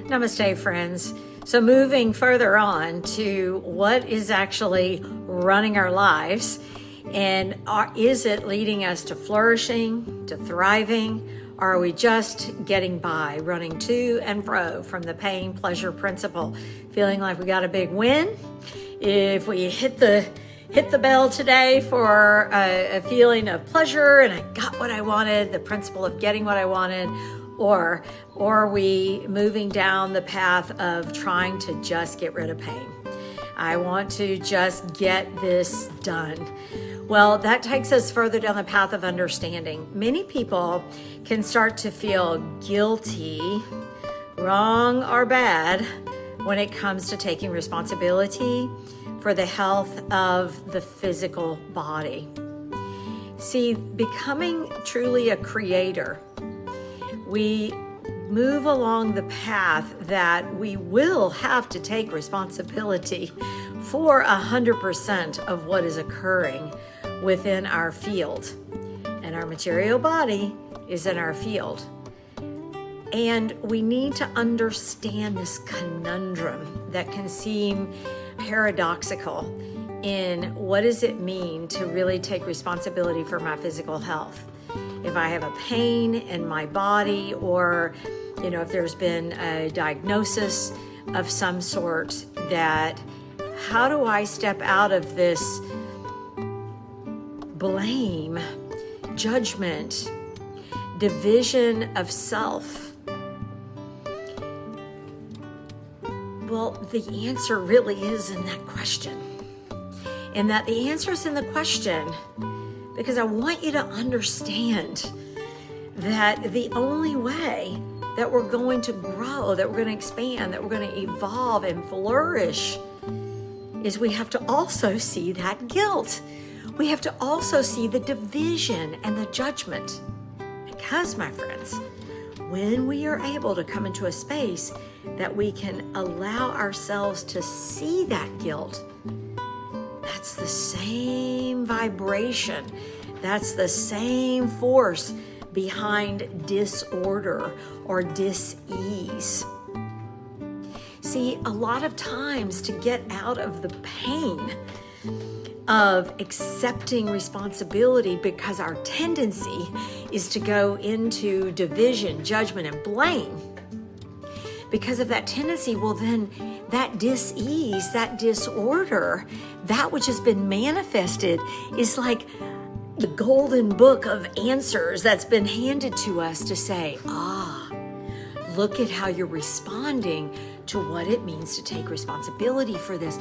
Namaste, friends. So moving further on to what is actually running our lives, and is it leading us to flourishing, to thriving, or are we just getting by, running to and fro from the pain pleasure principle, feeling like we got a big win? If we hit the bell today for a feeling of pleasure and I got what I wanted, the principle of getting what I wanted, or are we moving down the path of trying to just get rid of pain? I want to just get this done. Well, that takes us further down the path of understanding. Many people can start to feel guilty, wrong or bad, when it comes to taking responsibility for the health of the physical body. See, becoming truly a creator, we move along the path that we will have to take responsibility for 100% of what is occurring within our field. And our material body is in our field. And we need to understand this conundrum that can seem paradoxical in what does it mean to really take responsibility for my physical health. If I have a pain in my body, or if there's been a diagnosis of some sort, that how do I step out of this blame, judgment, division of self? Well, the answer really is in that question. And that the answer is in the question because I want you to understand that the only way that we're going to grow, that we're going to expand, that we're going to evolve and flourish is we have to also see that guilt. We have to also see the division and the judgment. Because, my friends, when we are able to come into a space that we can allow ourselves to see that guilt, that's the same vibration. That's the same force behind disorder or dis-ease. See, a lot of times to get out of the pain of accepting responsibility, because our tendency is to go into division, judgment, and blame. Because of that tendency, well then that dis-ease, that disorder, that which has been manifested is like the golden book of answers that's been handed to us to say, look at how you're responding to what it means to take responsibility for this.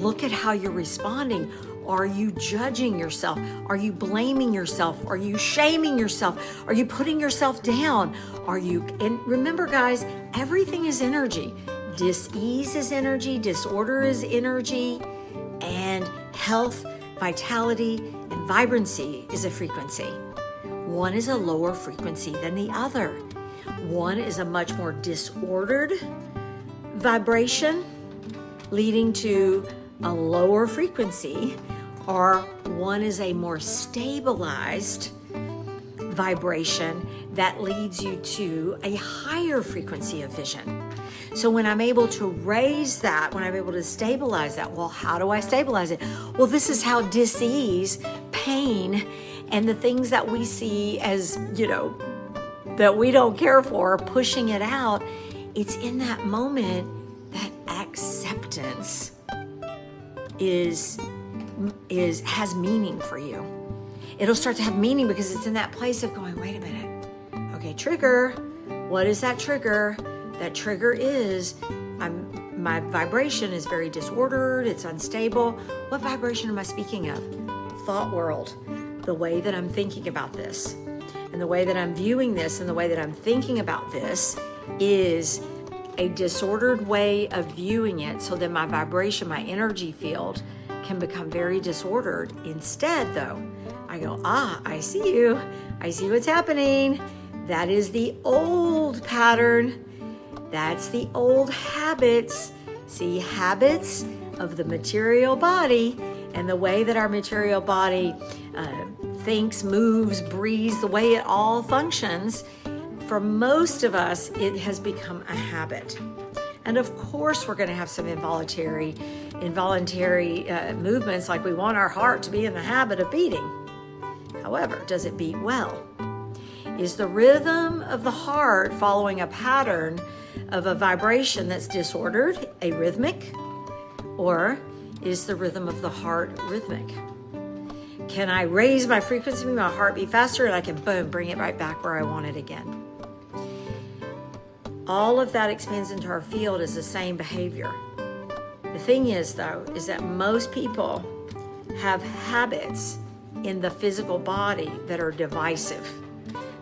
Look at how you're responding. Are you judging yourself? Are you blaming yourself? Are you shaming yourself? Are you putting yourself down? And remember guys, everything is energy. Dis-ease is energy, disorder is energy, and health, vitality, and vibrancy is a frequency. One is a lower frequency than the other. One is a much more disordered vibration leading to a lower frequency, or one is a more stabilized vibration that leads you to a higher frequency of vision. So when I'm able to raise that, when I'm able to stabilize that, well, how do I stabilize it? Well, this is how dis-ease, pain, and the things that we see as, that we don't care for, pushing it out, it's in that moment that acceptance has meaning for you. It'll start to have meaning because it's in that place of going, wait a minute. Okay, trigger. What is that trigger? That trigger is my vibration is very disordered, it's unstable. What vibration am I speaking of? Thought world. The way that I'm thinking about this, and the way that I'm viewing this, and the way that I'm thinking about this is a disordered way of viewing it, so that my vibration, my energy field can become very disordered. Instead, though, I go, I see you. I see what's happening. That is the old pattern. That's the old habits. See, habits of the material body, and the way that our material body thinks, moves, breathes, the way it all functions, for most of us, it has become a habit. And of course, we're going to have some involuntary movements, like we want our heart to be in the habit of beating. However, does it beat well? Is the rhythm of the heart following a pattern of a vibration that's disordered, arrhythmic, or is the rhythm of the heart rhythmic? Can I raise my frequency, my heart beat faster, and I can, boom, bring it right back where I want it again? All of that expands into our field as the same behavior. The thing is, though, is that most people have habits in the physical body that are divisive.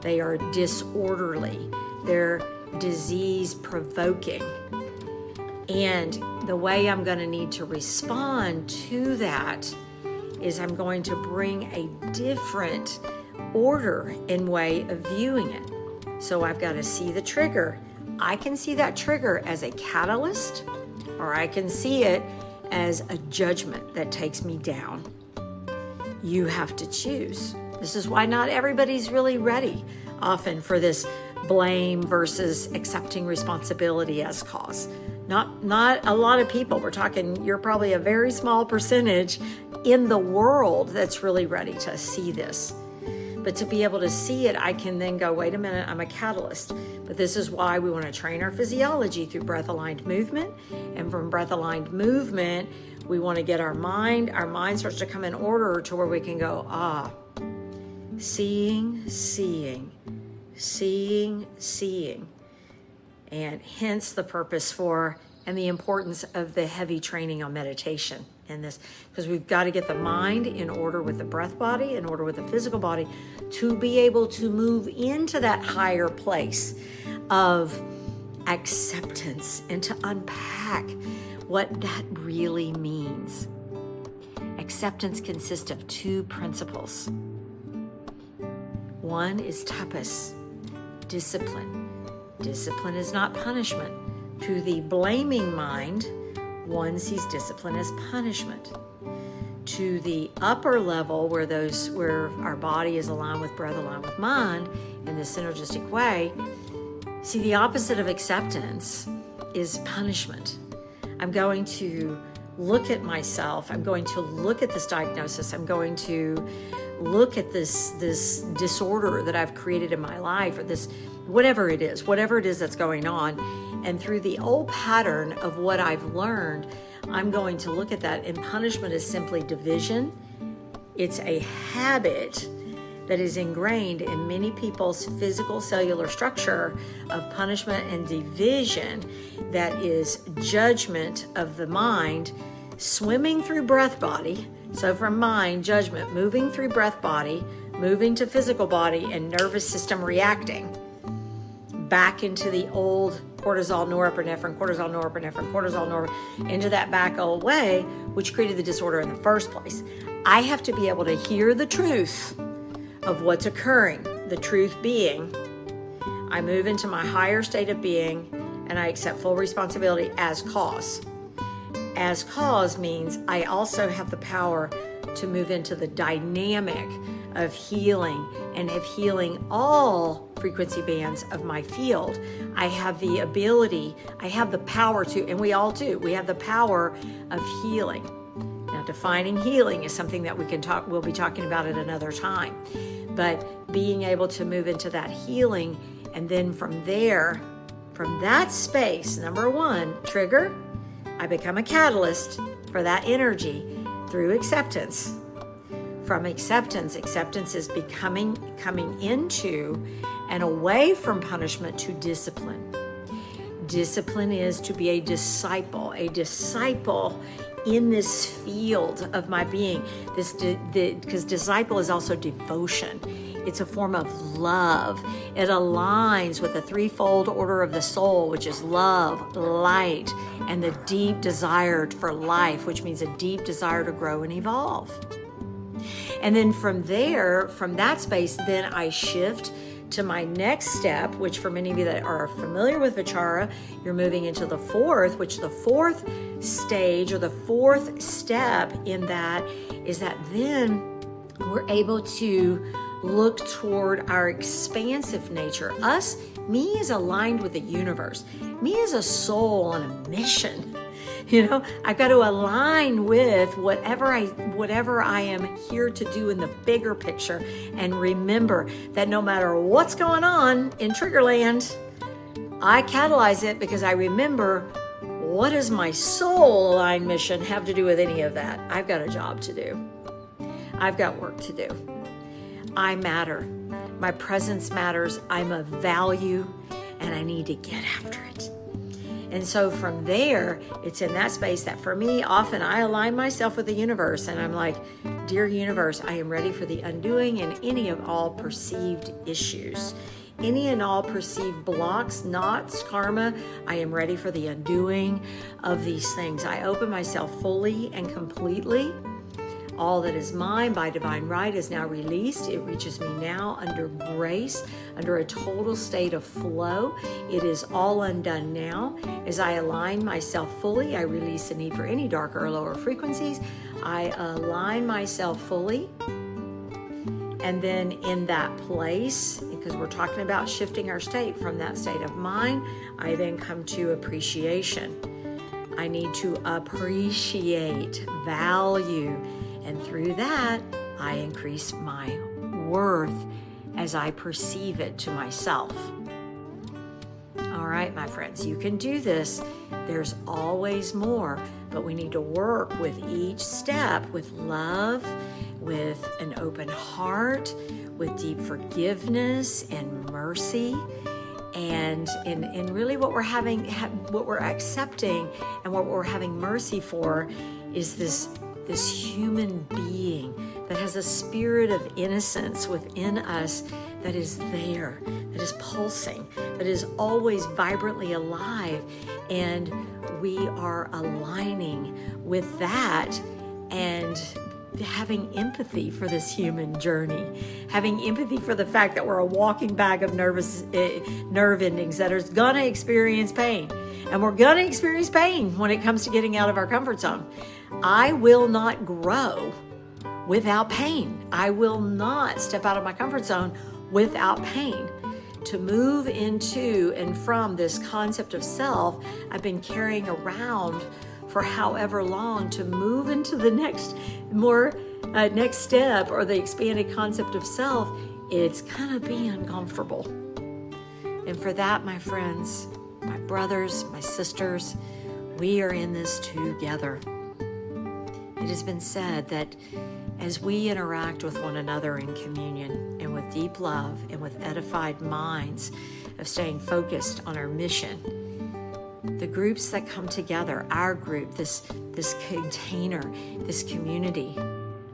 They are disorderly. They're disease-provoking. And the way I'm going to need to respond to that is I'm going to bring a different order and way of viewing it. So I've got to see the trigger. I can see that trigger as a catalyst, or I can see it as a judgment that takes me down. You have to choose. This is why not everybody's really ready often for this blame versus accepting responsibility as cause. Not a lot of people. We're talking, you're probably a very small percentage in the world that's really ready to see this. But to be able to see it, I can then go, wait a minute, I'm a catalyst. But this is why we want to train our physiology through breath-aligned movement. And from breath-aligned movement, we want to get our mind starts to come in order to where we can go, seeing. And hence the purpose for and the importance of the heavy training on meditation in this, because we've got to get the mind in order with the breath body, in order with the physical body, to be able to move into that higher place of acceptance and to unpack what that really means. Acceptance consists of two principles. One is tapas, discipline. Discipline is not punishment. To the blaming mind, one sees discipline as punishment. To the upper level, where our body is aligned with breath, aligned with mind in this synergistic way, see, the opposite of acceptance is punishment. I'm going to look at myself. I'm going to look at this diagnosis. I'm going to look at this disorder that I've created in my life, or this whatever it is that's going on. And through the old pattern of what I've learned, I'm going to look at that. And punishment is simply division. It's a habit that is ingrained in many people's physical cellular structure of punishment and division, that is judgment of the mind swimming through breath body. So from mind, judgment, moving through breath body, moving to physical body, and nervous system reacting back into the old cortisol, norepinephrine, into that back old way, which created the disorder in the first place. I have to be able to hear the truth of what's occurring, the truth being, I move into my higher state of being and I accept full responsibility as cause. As cause means I also have the power to move into the dynamic of healing and of healing all frequency bands of my field. I have the ability, I have the power to, and we all do, we have the power of healing. Now, defining healing is something that we'll be talking about at another time. But being able to move into that healing, and then from there, from that space, number one, trigger, I become a catalyst for that energy through acceptance. From acceptance is coming into and away from punishment to discipline. Discipline is to be a disciple in this field of my being. Because disciple is also devotion. It's a form of love. It aligns with the threefold order of the soul, which is love, light, and the deep desire for life, which means a deep desire to grow and evolve. And then from there, from that space, then I shift to my next step, which for many of you that are familiar with Vichara, you're moving into the fourth, which the fourth stage or the fourth step in that is that then we're able to look toward our expansive nature, us Me is aligned with the universe. Me is a soul on a mission. You know, I've got to align with whatever I am here to do in the bigger picture, and remember that no matter what's going on in Triggerland, I catalyze it because I remember, what does my soul aligned mission have to do with any of that? I've got a job to do. I've got work to do. I matter. My presence matters. I'm of value, and I need to get after it. And so from there, it's in that space that for me, often I align myself with the universe, and I'm like, dear universe, I am ready for the undoing in any of all perceived issues. Any and all perceived blocks, knots, karma, I am ready for the undoing of these things. I open myself fully and completely. All that is mine by divine right is now released. It reaches me now under grace, under a total state of flow. It is all undone now. As I align myself fully, I release the need for any darker or lower frequencies. I align myself fully. And then in that place, because we're talking about shifting our state from that state of mind, I then come to appreciation. I need to appreciate, value, and through that, I increase my worth as I perceive it to myself. All right, my friends, you can do this. There's always more, but we need to work with each step with love, with an open heart, with deep forgiveness and mercy. And really what we're accepting and what we're having mercy for is this human being that has a spirit of innocence within us that is there, that is pulsing, that is always vibrantly alive. And we are aligning with that and having empathy for this human journey, having empathy for the fact that we're a walking bag of nerve endings that are gonna experience pain. And we're gonna experience pain when it comes to getting out of our comfort zone. I will not grow without pain. I will not step out of my comfort zone without pain. To move into and from this concept of self I've been carrying around for however long, to move into the next step or the expanded concept of self, it's gonna be uncomfortable. And for that, my friends, my brothers, my sisters, we are in this together. It has been said that as we interact with one another in communion and with deep love and with edified minds of staying focused on our mission, the groups that come together, our group, this container, this community,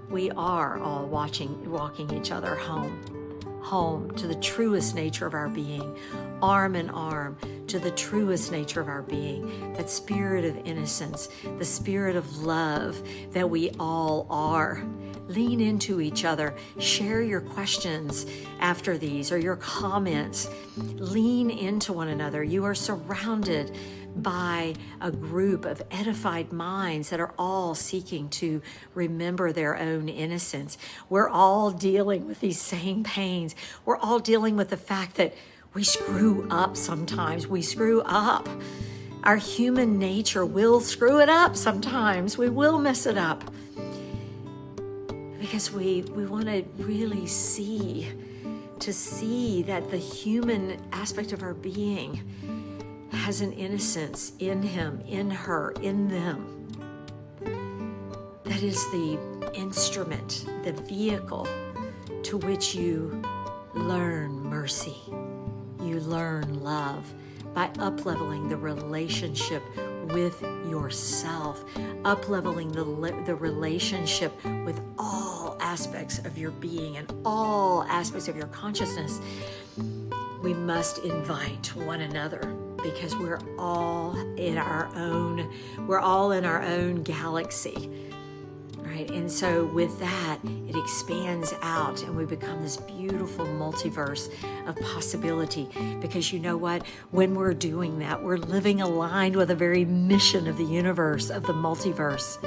we are all walking each other home to the truest nature of our being, arm in arm to the truest nature of our being, that spirit of innocence, the spirit of love that we all are. Lean into each other. Share your questions after these or your comments. Lean into one another. You are surrounded by a group of edified minds that are all seeking to remember their own innocence. We're all dealing with these same pains. We're all dealing with the fact that we screw up sometimes. We screw up. Our human nature will screw it up sometimes. We will mess it up. Because we want to really see that the human aspect of our being has an innocence in him, in her, in them. That is the instrument, the vehicle to which you learn mercy. You learn love by up-leveling the relationship with yourself, up-leveling the relationship with all aspects of your being and all aspects of your consciousness. We must invite one another because we're all in our own galaxy, right? And so with that, it expands out and we become this beautiful multiverse of possibility. Because you know what? When we're doing that, we're living aligned with the very mission of the universe, of the multiverse.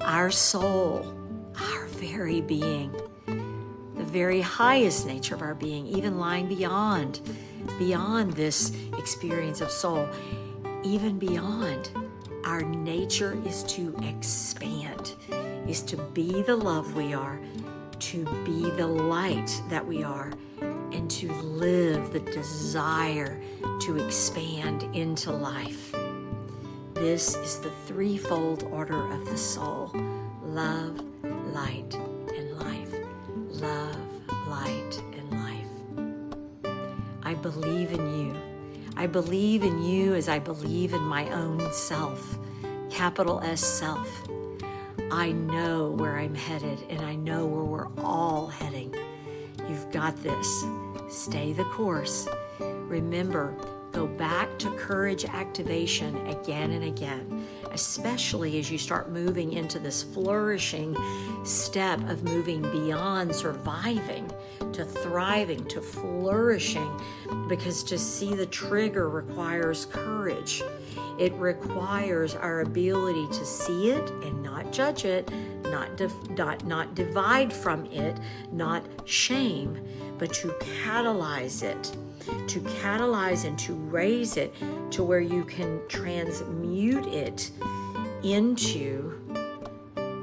Our soul, our very being, the very highest nature of our being, even lying beyond beyond this experience of soul, even beyond. Our nature is to expand, is to be the love we are, to be the light that we are, and to live the desire to expand into life. This is the threefold order of the soul: love, light, and life. Love, light, and life. I believe in you. I believe in you as I believe in my own self, capital S self. I know where I'm headed, and I know where we're all heading. You've got this. Stay the course. Remember, go back to courage activation again and again, especially as you start moving into this flourishing step of moving beyond surviving to thriving, to flourishing, because to see the trigger requires courage. It requires our ability to see it and not judge it, not divide from it, not shame, but to catalyze it, to catalyze and to raise it to where you can transmute it into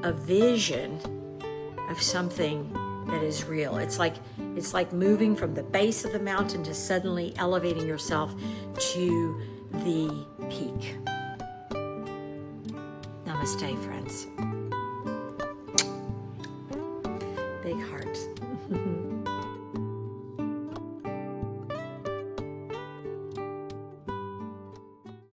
a vision of something that is real. It's like moving from the base of the mountain to suddenly elevating yourself to the peak. Namaste, friends. Big heart.